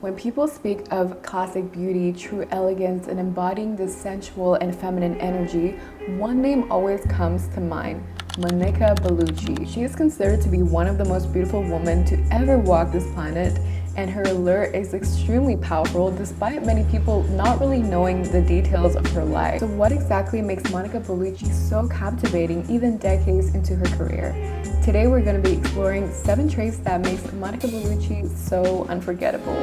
When people speak of classic beauty, true elegance, and embodying this sensual and feminine energy, one name always comes to mind: Monica Bellucci. She is considered to be one of the most beautiful women to ever walk this planet, and her allure is extremely powerful despite many people not really knowing the details of her life. So what exactly makes Monica Bellucci so captivating even decades into her career? Today we're going to be exploring 7 traits that makes Monica Bellucci so unforgettable.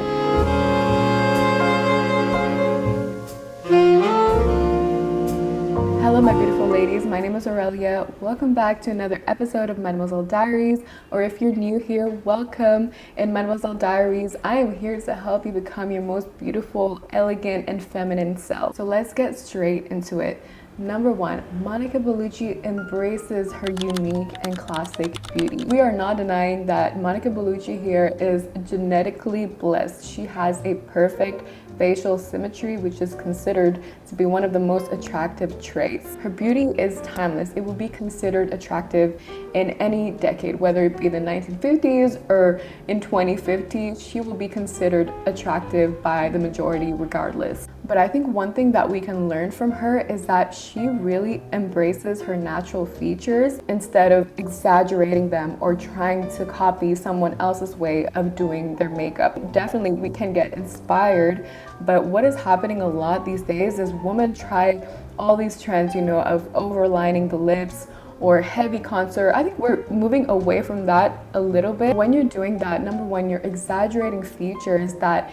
Hello my beautiful ladies, my name is Aurelia. Welcome back to another episode of Mademoiselle Diaries, or if you're new here, welcome. In Mademoiselle Diaries, I am here to help you become your most beautiful, elegant, and feminine self. So let's get straight into it. Number 1, Monica Bellucci embraces her unique and classic beauty. We are not denying that Monica Bellucci here is genetically blessed. She has a perfect facial symmetry, which is considered to be one of the most attractive traits. Her beauty is timeless. It will be considered attractive in any decade, whether it be the 1950s or in 2050, she will be considered attractive by the majority regardless. But I think one thing that we can learn from her is that she really embraces her natural features instead of exaggerating them or trying to copy someone else's way of doing their makeup. Definitely we can get inspired, but what is happening a lot these days is women try all these trends, of overlining the lips or heavy contour. I think we're moving away from that a little bit. When you're doing that, number 1, you're exaggerating features that,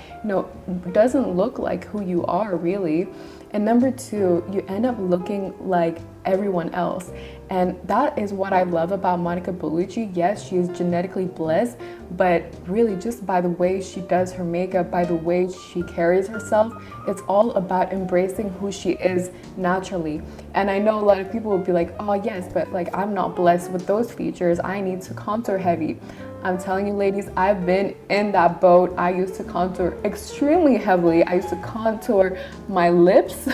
doesn't look like who you are really. And number 2, you end up looking like everyone else. And that is what I love about Monica Bellucci. Yes, she is genetically blessed, but really just by the way she does her makeup, by the way she carries herself, it's all about embracing who she is naturally. And I know a lot of people will be like, oh yes, but I'm not blessed with those features. I need to contour heavy. I'm telling you ladies, I've been in that boat. I used to contour extremely heavily. I used to contour my lips,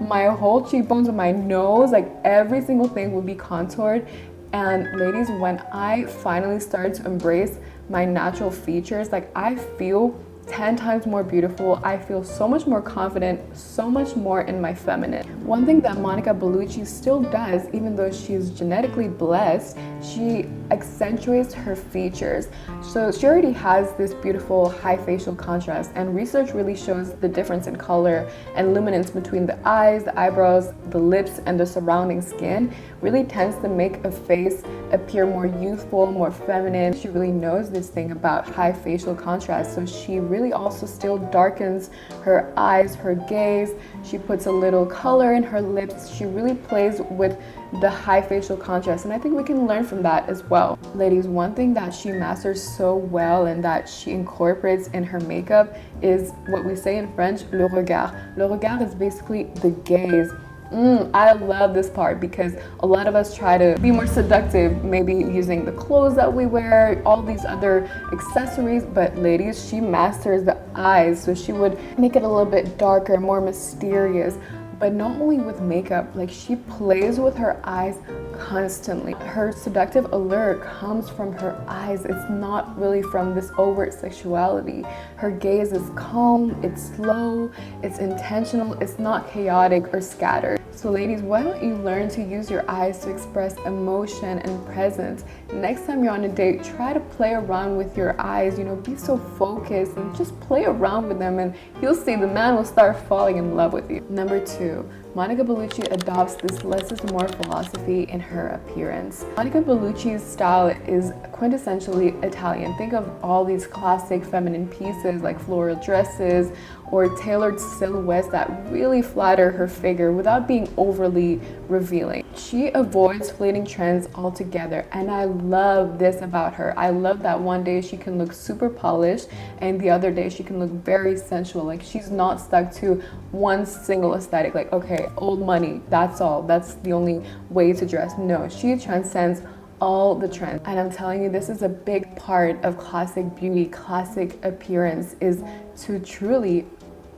my whole cheekbones, and my nose, every single thing would be contoured. And ladies, when I finally started to embrace my natural features, I feel 10 times more beautiful. I feel so much more confident, so much more in my feminine. One thing that Monica Bellucci still does, even though she's genetically blessed, she accentuates her features. So she already has this beautiful high facial contrast, and research really shows the difference in color and luminance between the eyes, the eyebrows, the lips, and the surrounding skin really tends to make a face appear more youthful, more feminine. She really knows this thing about high facial contrast, so she really also still darkens her eyes, her gaze. She puts a little color in her lips. She really plays with the high facial contrast, and I think we can learn from that as well. Ladies, one thing that she masters so well and that she incorporates in her makeup is what we say in French, le regard. Le regard is basically the gaze. I love this part because a lot of us try to be more seductive, maybe using the clothes that we wear, all these other accessories, but ladies, she masters the eyes. So she would make it a little bit darker, more mysterious. But not only with makeup, she plays with her eyes constantly. Her seductive allure comes from her eyes. It's not really from this overt sexuality. Her gaze is calm, it's slow, it's intentional, it's not chaotic or scattered. So ladies, why don't you learn to use your eyes to express emotion and presence? Next time you're on a date, try to play around with your eyes, be so focused and just play around with them, and you'll see the man will start falling in love with you. Number 2, Monica Bellucci adopts this less is more philosophy in her appearance. Monica Bellucci's style is quintessentially Italian. Think of all these classic feminine pieces like floral dresses or tailored silhouettes that really flatter her figure without being overly revealing. She avoids fleeting trends altogether, and I love this about her. I love that one day she can look super polished and the other day she can look very sensual. She's not stuck to one single aesthetic, okay, old money, that's all, that's the only way to dress. No, she transcends all the trends. And I'm telling you, this is a big part of classic beauty, classic appearance, is to truly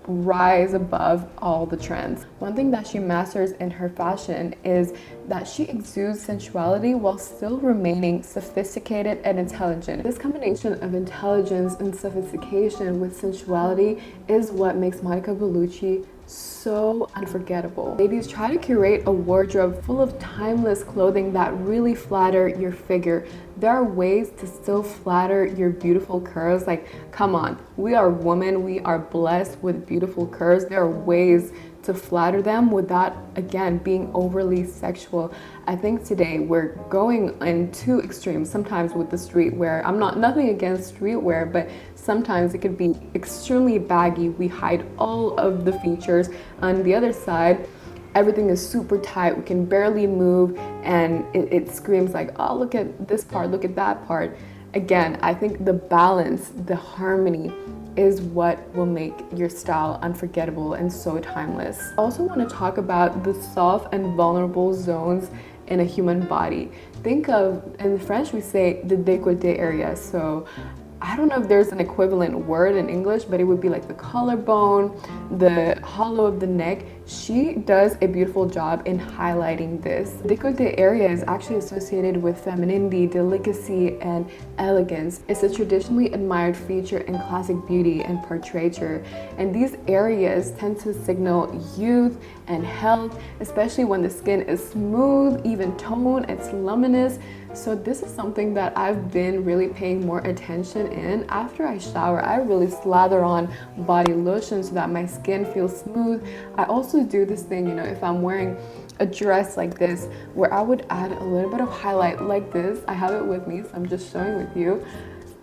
rise above all the trends. One thing that she masters in her fashion is that she exudes sensuality while still remaining sophisticated and intelligent. This combination of intelligence and sophistication with sensuality is what makes Monica Bellucci so unforgettable. Ladies, try to curate a wardrobe full of timeless clothing that really flatter your figure. There are ways to still flatter your beautiful curves. Like, come on, we are women, we are blessed with beautiful curves. There are ways to flatter them without, again, being overly sexual. I think today we're going in two extremes. Sometimes with the streetwear, nothing against streetwear, but sometimes it could be extremely baggy. We hide all of the features. On the other side, everything is super tight. We can barely move, and it screams like, oh, look at this part, look at that part. Again, I think the balance, the harmony is what will make your style unforgettable and so timeless. I also want to talk about the soft and vulnerable zones in a human body. Think of, in French we say the décolleté area. So I don't know if there's an equivalent word in English, but it would be like the collarbone, the hollow of the neck. She does a beautiful job in highlighting this. The décolleté area is actually associated with femininity, delicacy, and elegance. It's a traditionally admired feature in classic beauty and portraiture. And these areas tend to signal youth and health, especially when the skin is smooth, even tone, it's luminous. So this is something that I've been really paying more attention in. After I shower, I really slather on body lotion so that my skin feels smooth. I also do this thing, you know, if I'm wearing a dress like this, where I would add a little bit of highlight like this. I have it with me, so I'm just showing with you.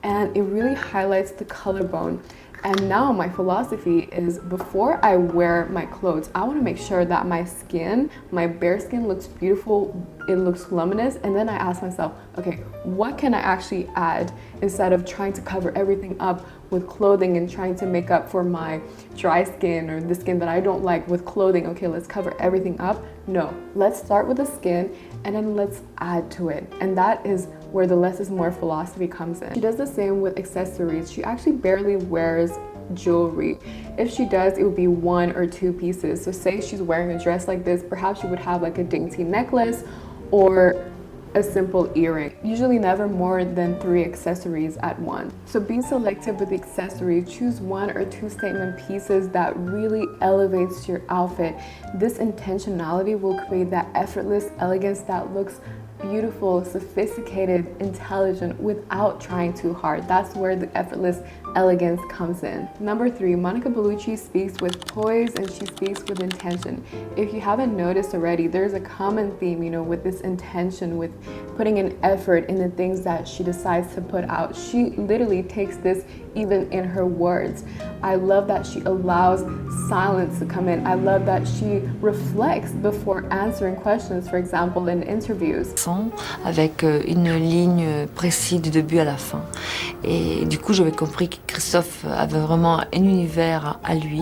And it really highlights the collarbone. And now my philosophy is, before I wear my clothes, I want to make sure that my skin, my bare skin, looks beautiful, it looks luminous, and then I ask myself, okay, what can I actually add instead of trying to cover everything up with clothing and trying to make up for my dry skin or the skin that I don't like with clothing. Okay, let's cover everything up. No, let's start with the skin and then let's add to it. And that is where the less is more philosophy comes in. She does the same with accessories. She actually barely wears jewelry. If she does, it would be 1 or 2 pieces. So say she's wearing a dress like this, perhaps she would have like a dainty necklace or a simple earring. Usually never more than 3 accessories at once. So be selective with the accessories. Choose 1 or 2 statement pieces that really elevates your outfit. This intentionality will create that effortless elegance that looks beautiful, sophisticated, intelligent without trying too hard. That's where the effortless elegance comes in. Number 3, Monica Bellucci speaks with poise and she speaks with intention. If you haven't noticed already, there's a common theme, you know, with this intention, with putting an effort in the things that she decides to put out. She literally takes this even in her words. I love that she allows silence to come in. I love that she reflects before answering questions, for example, in interviews. Avec une ligne précise du début à la fin. Et du coup, j'avais compris que Christophe avait vraiment un univers à lui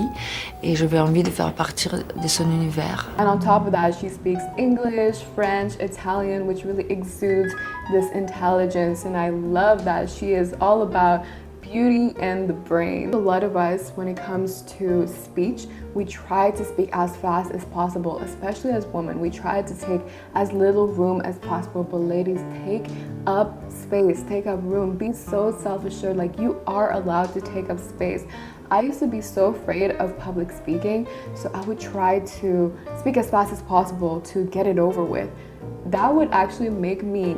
et j'avais envie de faire partie de son univers. And on top of that, she speaks English, French, Italian, which really exudes this intelligence. And I love that she is all about beauty and the brain. A lot of us, when it comes to speech, we try to speak as fast as possible, especially as women. We try to take as little room as possible, but ladies, take up space, take up room. Be so self-assured, like you are allowed to take up space. I used to be so afraid of public speaking, so I would try to speak as fast as possible to get it over with. That would actually make me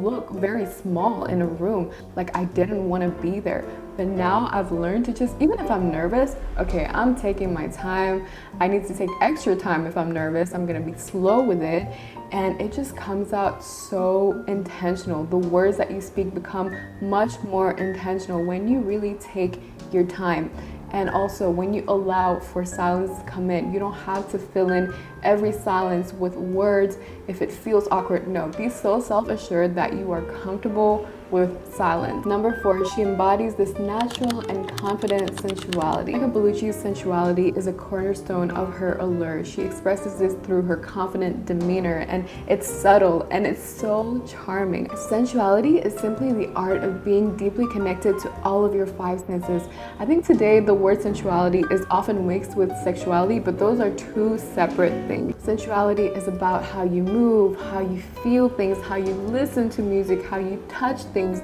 look very small in a room, like I didn't want to be there. But now I've learned to just, even if I'm nervous, okay, I'm taking my time. I need to take extra time if I'm nervous. I'm gonna be slow with it, and it just comes out so intentional. The words that you speak become much more intentional when you really take your time. And also, when you allow for silence to come in, you don't have to fill in every silence with words if it feels awkward. No, be so self-assured that you are comfortable with silence. Number 4, she embodies this natural and confident sensuality. Monica Bellucci's sensuality is a cornerstone of her allure. She expresses this through her confident demeanor, and it's subtle and it's so charming. Sensuality is simply the art of being deeply connected to all of your 5 senses. I think today the word sensuality is often mixed with sexuality, but those are 2 separate things. Sensuality is about how you move, how you feel things, how you listen to music, how you touch things,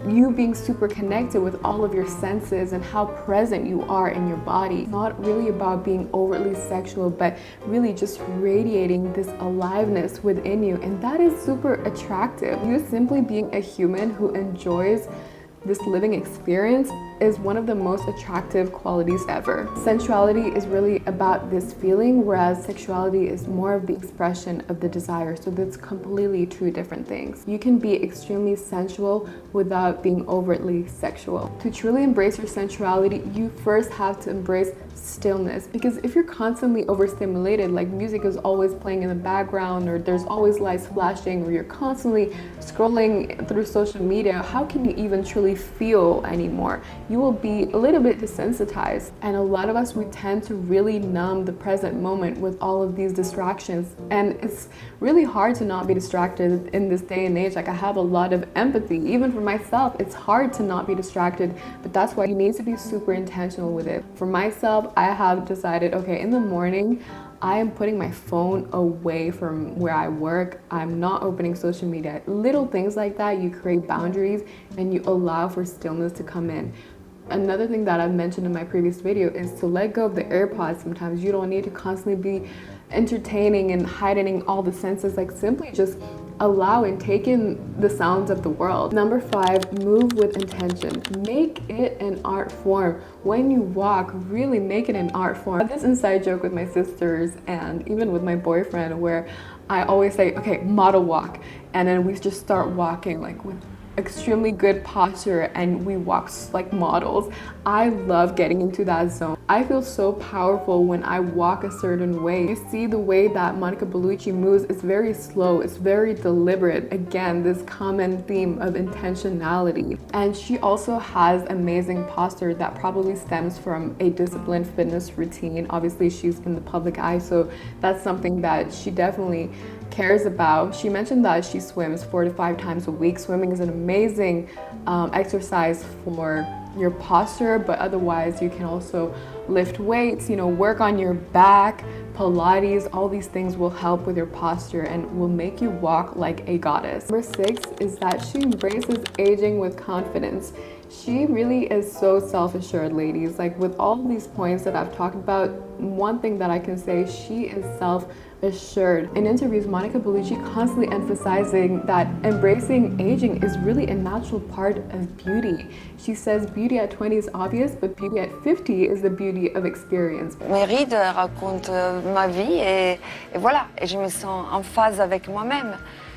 you being super connected with all of your senses and how present you are in your body. Not really about being overtly sexual, but really just radiating this aliveness within you, and that is super attractive. You simply being a human who enjoys this living experience is one of the most attractive qualities ever. Sensuality is really about this feeling, whereas sexuality is more of the expression of the desire. So that's completely 2 different things. You can be extremely sensual without being overtly sexual. To truly embrace your sensuality, you first have to embrace stillness, because if you're constantly overstimulated, like music is always playing in the background, or there's always lights flashing, or you're constantly scrolling through social media, how can you even truly feel anymore? You will be a little bit desensitized. And a lot of us, we tend to really numb the present moment with all of these distractions, and it's really hard to not be distracted in this day and age. Like, I have a lot of empathy, even for myself. It's hard to not be distracted, but that's why you need to be super intentional with it. For myself, I have decided, okay, in the morning, I am putting my phone away from where I work. I'm not opening social media. Little things like that, you create boundaries and you allow for stillness to come in. Another thing that I've mentioned in my previous video is to let go of the AirPods. Sometimes you don't need to constantly be entertaining and heightening all the senses. Like, simply just allow and take in the sounds of the world. Number 5, move with intention. Make it an art form. When you walk, really make it an art form. I have this inside joke with my sisters and even with my boyfriend, where I always say, okay, model walk, and then we just start walking like with extremely good posture and we walk like models. I love getting into that zone. I feel so powerful when I walk a certain way. You see the way that Monica Bellucci moves, it's very slow, it's very deliberate. Again, this common theme of intentionality. And she also has amazing posture that probably stems from a disciplined fitness routine. Obviously, she's in the public eye, so that's something that she definitely cares about. She mentioned that she swims 4 to 5 times a week. Swimming is an amazing exercise for your posture, but otherwise you can also lift weights, work on your back, Pilates. All these things will help with your posture and will make you walk like a goddess. Number 6 is that she embraces aging with confidence. She really is so self-assured, ladies. Like, with all these points that I've talked about, one thing that I can say, she is self-assured. In interviews, Monica Bellucci constantly emphasizing that embracing aging is really a natural part of beauty. She says beauty at 20 is obvious, but beauty at 50 is the beauty of experience. Mes rides racontent ma vie et voilà, et je me sens en phase avec moi-même.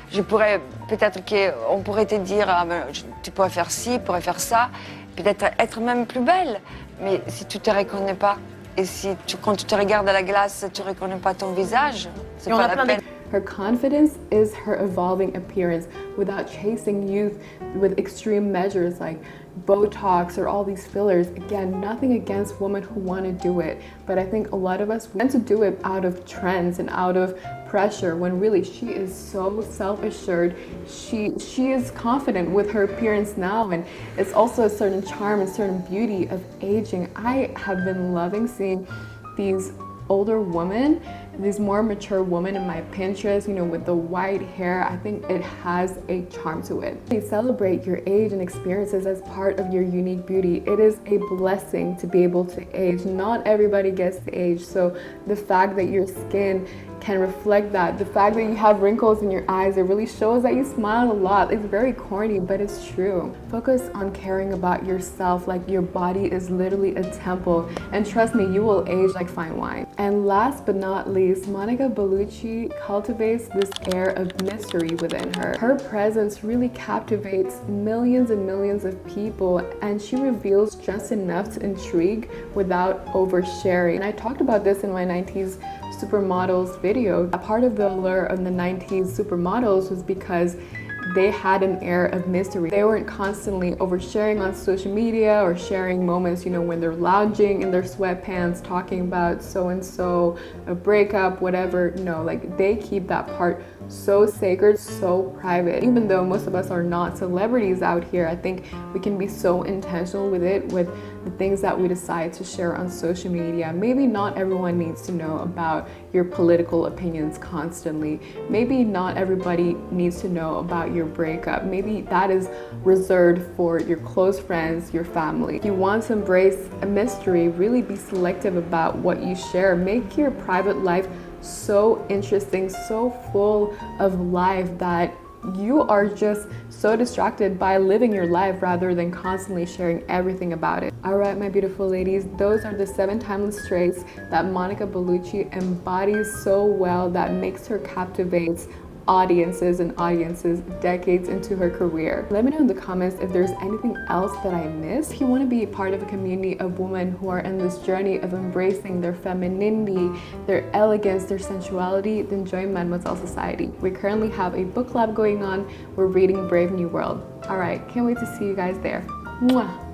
Je pourrais, peut-être qu'on pourrait te dire, ah ben, tu pourrais faire ci, tu pourrais faire ça, peut-être être même plus belle, mais si tu te reconnais pas, et si quand tu te regardes à la glace, tu reconnais pas ton visage, c'est pas la peine. Her confidence is her evolving appearance without chasing youth with extreme measures like Botox or all these fillers. Again, nothing against women who want to do it, but I think a lot of us want to do it out of trends and out of pressure, when really she is so self-assured. She is confident with her appearance now, and it's also a certain charm and certain beauty of aging. I have been loving seeing these older women, these more mature women in my Pinterest, with the white hair. I think it has a charm to it. You celebrate your age and experiences as part of your unique beauty. It is a blessing to be able to age. Not everybody gets to age, so the fact that your skin can reflect that, the fact that you have wrinkles in your eyes, it really shows that you smile a lot. It's very corny, but it's true. Focus on caring about yourself. Like, your body is literally a temple, and trust me, you will age like fine wine. And last but not least, Monica Bellucci cultivates this air of mystery within her. Her presence really captivates millions and millions of people, and she reveals just enough to intrigue without oversharing. And I talked about this in my 90s supermodels video. A part of the allure of the 90s supermodels was because they had an air of mystery. They weren't constantly oversharing on social media or sharing moments, you know, when they're lounging in their sweatpants talking about so and so, a breakup, whatever. No, like they keep that part so sacred, so private. Even though most of us are not celebrities out here, I think we can be so intentional with it, with the things that we decide to share on social media. Maybe not everyone needs to know about your political opinions constantly. Maybe not everybody needs to know about your breakup. Maybe that is reserved for your close friends, your family. If you want to embrace a mystery, really be selective about what you share. Make your private life so interesting, so full of life that you are just so distracted by living your life rather than constantly sharing everything about it. All right, my beautiful ladies, those are the 7 timeless traits that Monica Bellucci embodies so well, that makes her captivates audiences and audiences decades into her career. Let me know in the comments if there's anything else that I missed. If you want to be part of a community of women who are in this journey of embracing their femininity, their elegance, their sensuality, then join Mademoiselle Society. We currently have a book club going on. We're reading Brave New World. All right, can't wait to see you guys there. Mwah!